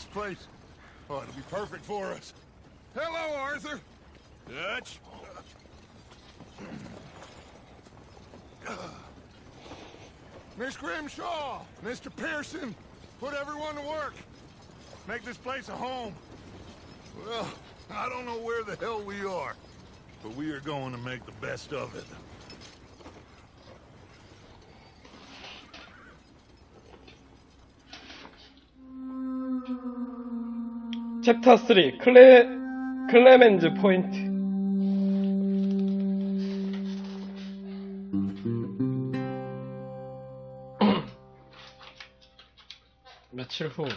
this place. Oh, it'll be perfect for us. Hello, Arthur. Dutch. Miss Grimshaw, Mr. Pearson, put everyone to work. Make this place a home. Well, I don't know where the hell we are, but we are going to make the best of it. 챕터 3 클레멘즈 포인트. 며칠 후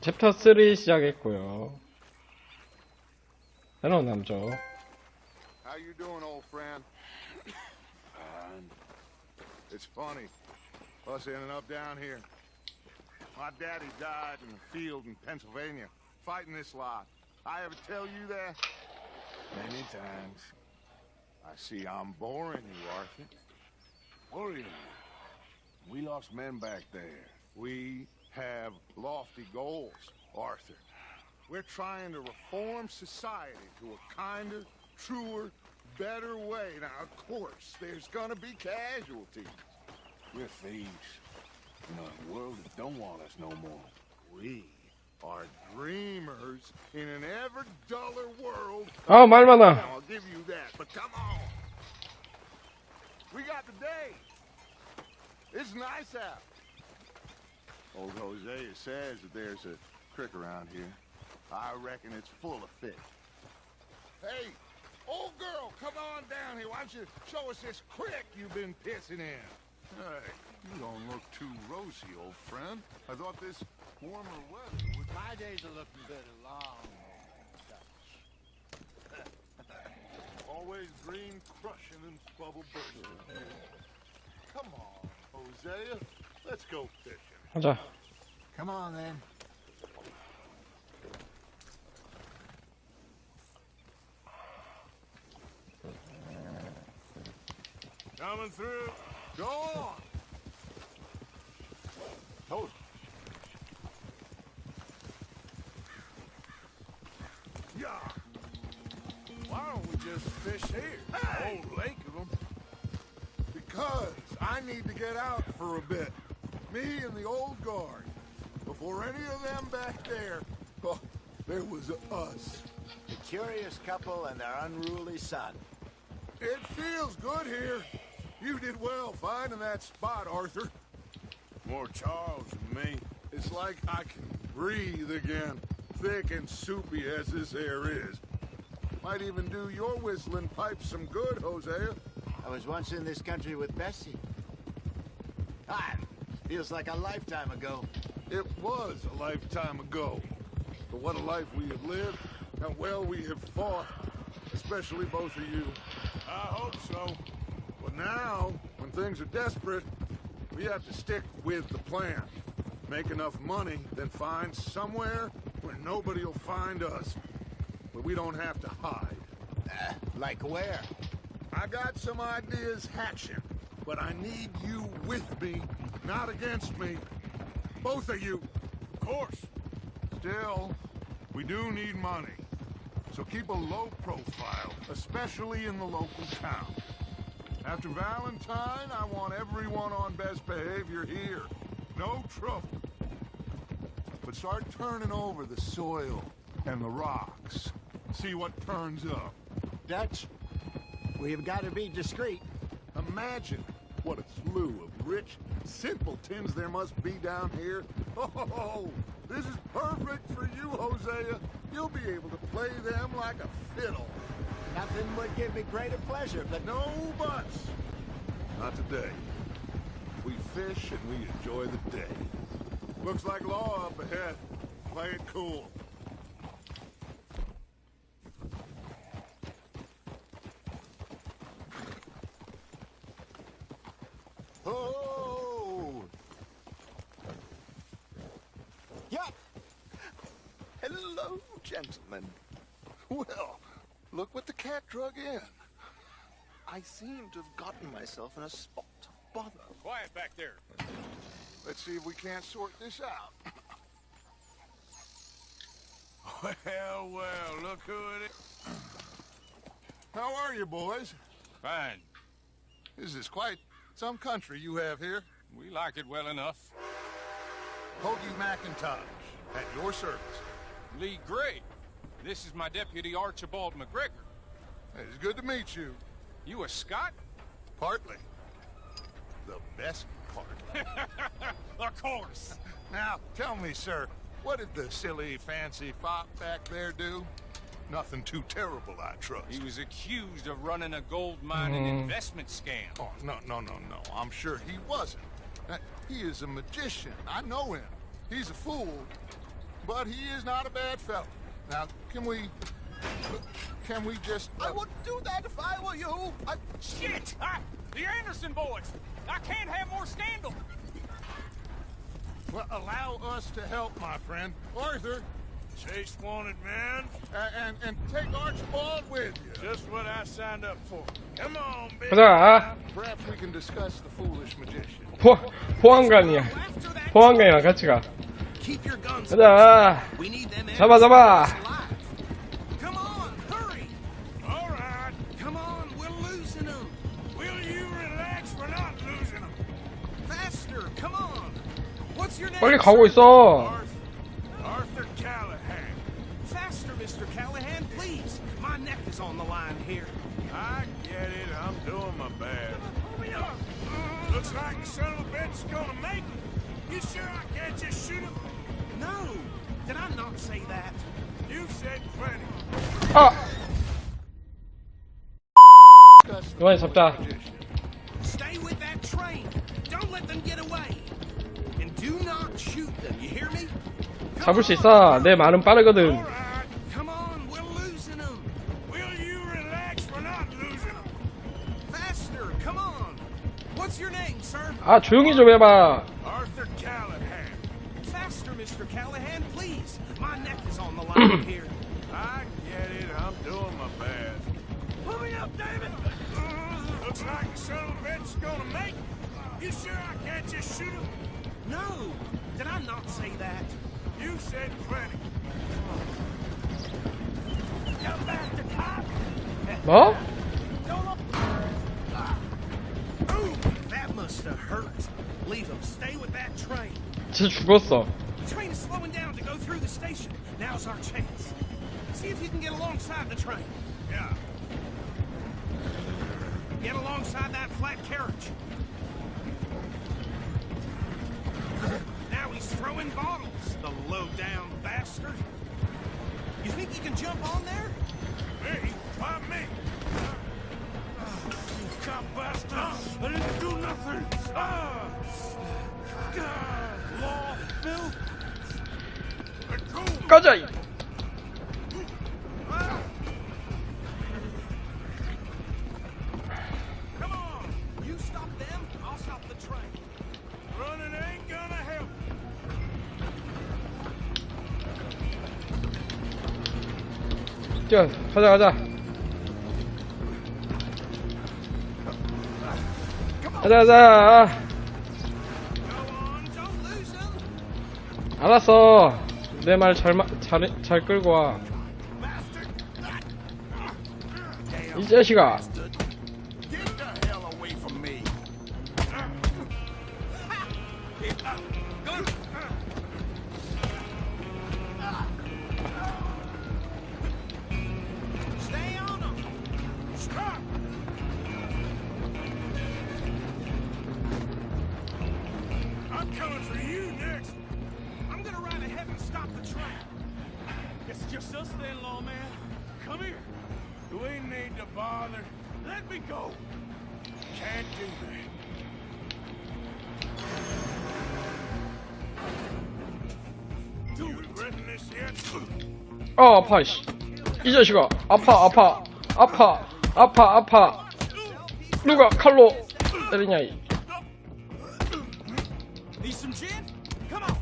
챕터 3 시작했고요. 새로운 남자. How you doing, old friend? It's funny, us ending up down here. My daddy died in the field in Pennsylvania, fighting this lot. I ever tell you that? Many times. I see I'm boring you, Arthur. Worrying you. We lost men back there. We have lofty goals, Arthur. We're trying to reform society to a kinder, truer, better way. Now, of course, there's gonna be casualties. We're thieves. In a world that don't want us no more. We are dreamers in an ever duller world. 아, 말 많아. I'll give you that, but come on. We got the day. It's nice out. Old Hosea says that there's a creek around here. I reckon it's full of fish. Hey, old girl, come on down here. Why don't you show us this creek you've been pissing in? Hey, you don't look too rosy, old friend. I thought this warmer weather would... My days are looking better long. Always green crushing and bubble bursting. Come on, Hosea. Let's go fishing. 가자. Come on, then. Coming through. Go on. Hold. Yeah. Why don't we just fish here? Hey! Whole lake of them. Because I need to get out for a bit. Me and the old guard. Before any of them back there, oh, there was us. A curious couple and their unruly son. It feels good here. You did well finding that spot, Arthur. More Charles than me. It's like I can breathe again, thick and soupy as this air is. Might even do your whistling pipes some good, Hosea. I was once in this country with Bessie. Ah, feels like a lifetime ago. It was a lifetime ago. But what a life we have lived, how well we have fought, especially both of you. I hope so. But now, when things are desperate, we have to stick with the plan. Make enough money, then find somewhere where nobody will find us. Where we don't have to hide. Like where? I got some ideas hatching, but I need you with me, not against me. Both of you. Of course. Still, we do need money. So keep a low profile, especially in the local town. After Valentine, I want everyone on best behavior here. No trouble. But start turning over the soil and the rocks. See what turns up. Dutch, we've got to be discreet. Imagine what a slew of rich simpletons there must be down here. Oh, this is perfect for you, Hosea. You'll be able to play them like a fiddle. Nothing would give me greater pleasure, but No buts. Not today. We fish and we enjoy the day. Looks like law up ahead. Play it cool. Oh! Yup! gentlemen. Well, look what the cat drug in. I seem to have gotten myself in a spot of bother. Quiet back there. Let's see if we can't sort this out. Well, look who it is. How are you, boys? Fine. This is quite some country you have here. We like it well enough. Hoagie McIntosh, at your service. Lee Gray. This is my deputy Archibald McGregor. It's good to meet you. You a Scot? Partly. The best part. Of course. Now, tell me, sir, what did the silly, fancy fop back there do? Nothing too terrible, I trust. He was accused of running a gold mining investment scam. Oh, no. I'm sure he wasn't. He is a magician. I know him. He's a fool, but he is not a bad fellow. Now, can we just... I wouldn't do that if I were you. Shit! The Anderson boys! I can't have more scandal! Well, allow us to help, my friend. Arthur, Chase wanted, man. and take Archibald with you. Just what I signed up for. Come on, baby. 가자. Perhaps we can discuss the foolish magician. 보안관이야. 보안관이랑 같이 가. Keep your guns. 가자. We need them 잡아. alive. Come on, hurry. All right. Come on, we're losing them. Will you relax? We're not losing them. Faster, come on. What's your name? 빨리 가고 있어. Arthur Callahan. Faster, Mr. Callahan, please. My neck is on the line here. I get it. I'm doing my best. Looks like the son of a bitch's gonna make it. You sure I can't just shoot him? No, did I not say that? You said plenty. 아. Discuss the 이번에 foolish 잡자. magician. Stay with that train. Don't let them get away. And do not shoot them, you hear me? 잡을 수 있어. 내 말은 빠르거든. All right. Come on, we're losing them. Will you relax? We're not losing them. Faster, come on. What's your name, sir? 아, 조용히 좀 해봐. Arthur Callahan. Faster, Mr. Callahan, please. My neck is on the line here. I get it. I'm doing my best. Pull me up, David. Looks like the son of a bitch's gonna make it. You sure I can't just shoot him? No, did I not say that? You said plenty. Come back to cop. 뭐? Ooh, that must have hurt. Leave them. Stay with that train. 진짜 죽었어. The train is slowing down to go through the station. Now's our chance. See if you can get alongside the train. Yeah. Get alongside that flat carriage. Now he's throwing bottles, the low-down bastard. You think you can jump on there? Me? Why me? You cop bastard! I didn't do nothing! Law, Bill! 가자. 이. Come on! You stop them, I'll stop the train. Running ain't gonna help. 뛰어. 가자. 가자. Go on, don't lose them. 알았어. 내 말 잘 끌고 와. 이 자식아. Get the hell away from me. Stay on them. Stop! I'm coming for you next. I'm gonna ride ahead and stop the train. It's just us then, lawman. Come here. We need to bother. Let me go. Can't do that. You regretting this yet? 아파 씨. 이 자식아. 아파. 누가 칼로 때리냐 이. Need some gin? Come on.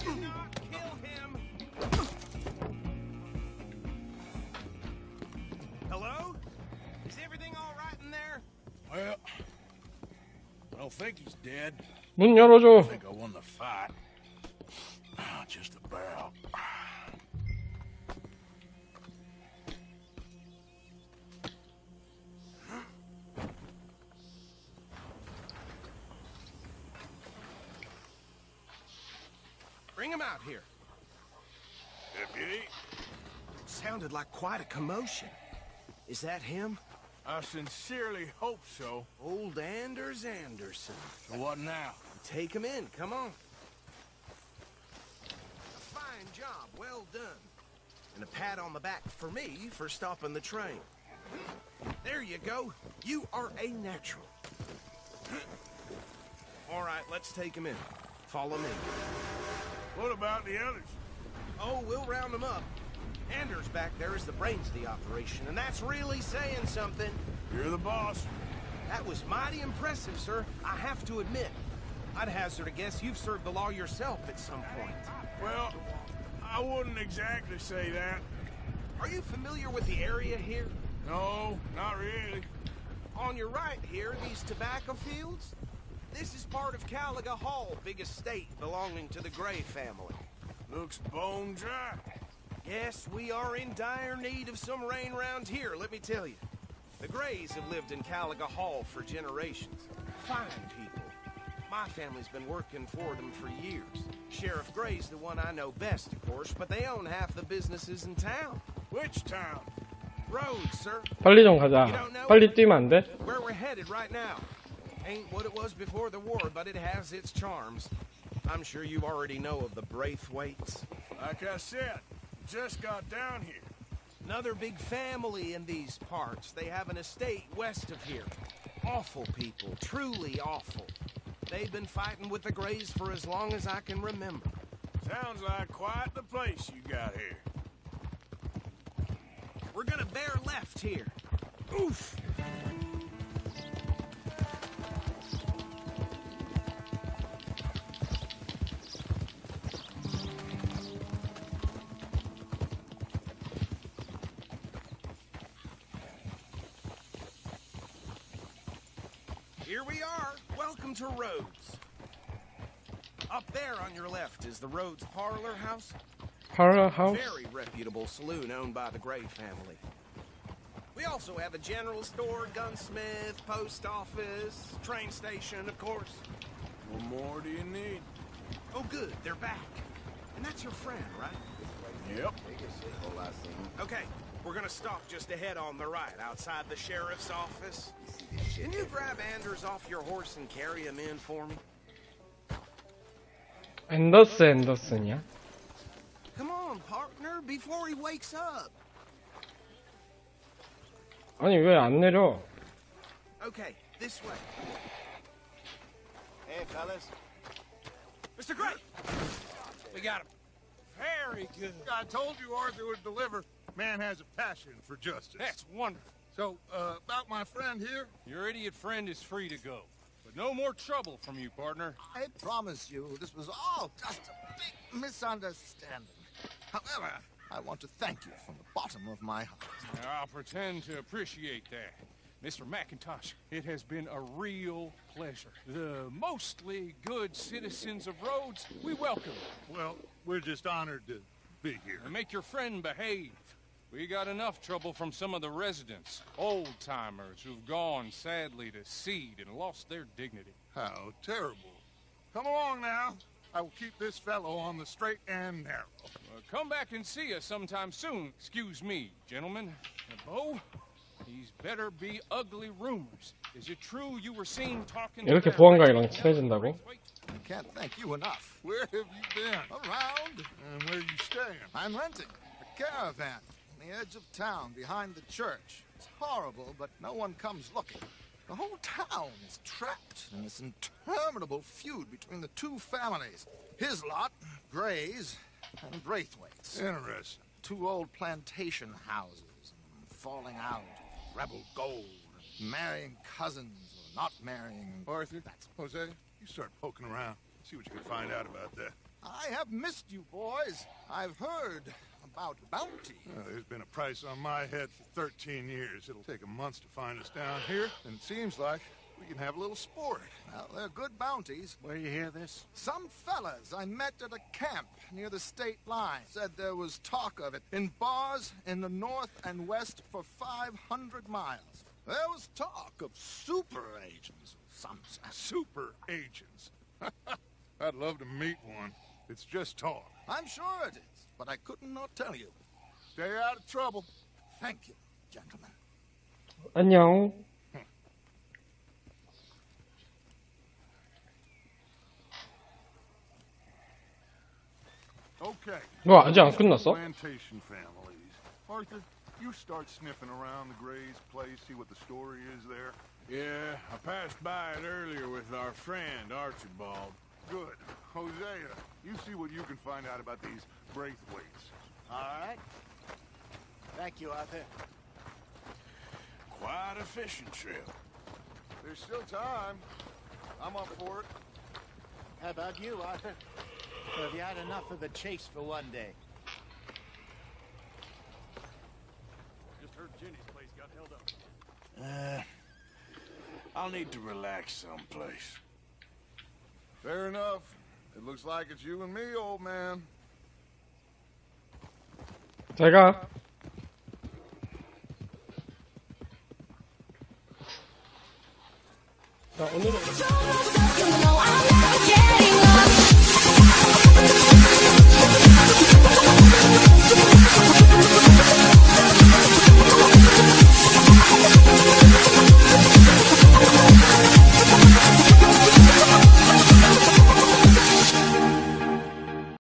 Do not kill him. Well, I don't think he's dead. 문 I 열어줘. think I won the fight. Just about. Bring him out here. Deputy, Sounded like quite a commotion. Is that him? I sincerely hope so. Old Anders Anderson. So what now? Take him in, come on. A fine job, well done. And a pat on the back for me for stopping the train. There you go. You are a natural. All right, let's take him in. Follow me. What about the others? Oh, we'll round them up. Anders back there is the brains of the operation, and that's really saying something. You're the boss. That was mighty impressive, sir. I have to admit. I'd hazard a guess you've served the law yourself at some point. Well, I wouldn't exactly say that. Are you familiar with the area here? No, not really. On your right here, these tobacco fields? This is part of Caliga Hall, big estate belonging to the Gray family. Looks bone dry. Yes, we are in dire need of some rain round here, let me tell you. The Grays have lived in Caliga Hall for generations. Fine people. My family's been working for them for years. Sheriff Gray's the one I know best, of course, but they own half the businesses in town. Which town? Rhodes, sir. 빨리 좀 가자. 빨리 뛰면 안 돼? Where we're headed right now. Ain't what it was before the war, but it has its charms. I'm sure you already know of the Braithwaites. Like I said, just got down here. Another big family in these parts. They have an estate west of here. Awful people, truly awful. They've been fighting with the Grays for as long as I can remember. Sounds like quite the place you got here. We're gonna bear left here. Oof! Here we are. Welcome to Rhodes. Up there on your left is the Rhodes Parlor House. Parlor House? Very reputable saloon owned by the Gray family. We also have a general store, gunsmith, post office, train station, of course. What more do you need? Oh, good, they're back. And that's your friend, right? Yep. Okay, we're gonna stop just ahead on the right, outside the sheriff's office. Can you grab Anders off your horse and carry him in for me? 앤더슨이야? Come on, partner, before he wakes up. 아니 왜 안 내려? Okay, this way. Hey, fellas. Mr. Gray! We got him. Very good. I told you Arthur would deliver. Man has a passion for justice. That's wonderful. So, about my friend here? Your idiot friend is free to go. But no more trouble from you, partner. I promise you, this was all just a big misunderstanding. However, I want to thank you from the bottom of my heart. Now, I'll pretend to appreciate that. Mr. McIntosh, it has been a real pleasure. The mostly good citizens of Rhodes, we welcome you. Well, we're just honored to be here. And make your friend behave. We got enough trouble from some of the residents, old-timers who've gone, sadly, to seed and lost their dignity. How terrible. Come along now. I will keep this fellow on the straight and narrow. Come back and see us sometime soon. Excuse me, gentlemen. Bo, these better be ugly rumors. Is it true you were seen talking 이렇게 to 보안관이랑 친해진다고? I can't thank you enough. Where have you been? Around. And where are you staying? I'm renting a caravan on the edge of town behind the church. It's horrible, but no one comes looking. The whole town is trapped in this interminable feud between the two families. His lot, Gray's, and Braithwaite's. Interesting. Two old plantation houses, falling out, rebel gold, marrying cousins or not marrying. Arthur, that's Jose. You start poking around. See what you can find out about that. I have missed you, boys. I've heard about bounty. There's been a price on my head for 13 years. It'll take a month to find us down here, and it seems like we can have a little sport. Well, they're good bounties. Where you hear this? Some fellas I met at a camp near the state line said there was talk of it in bars in the north and west for 500 miles. There was talk of super agents of some sense. Super agents. I'd love to meet one. It's just talk. I'm sure it is, but I couldn't not tell you. Stay out of trouble. Thank you, gentlemen. 안녕. Okay. 너 아직 안 끝났어? Plantation families. Arthur, you start sniffing around the Gray's place, see what the story is there. Yeah, I passed by it earlier with our friend, Archibald. Good. Hosea, you see what you can find out about these Braithwaites. All right. Thank you, Arthur. Quite a fishing trip. There's still time. I'm up for it. How about you, Arthur? Or have you had enough of the chase for one day? Just heard Jenny's place got held up. I'll need to relax someplace. Fair enough. It looks like it's you and me, old man. 잘 가. 자, 오늘은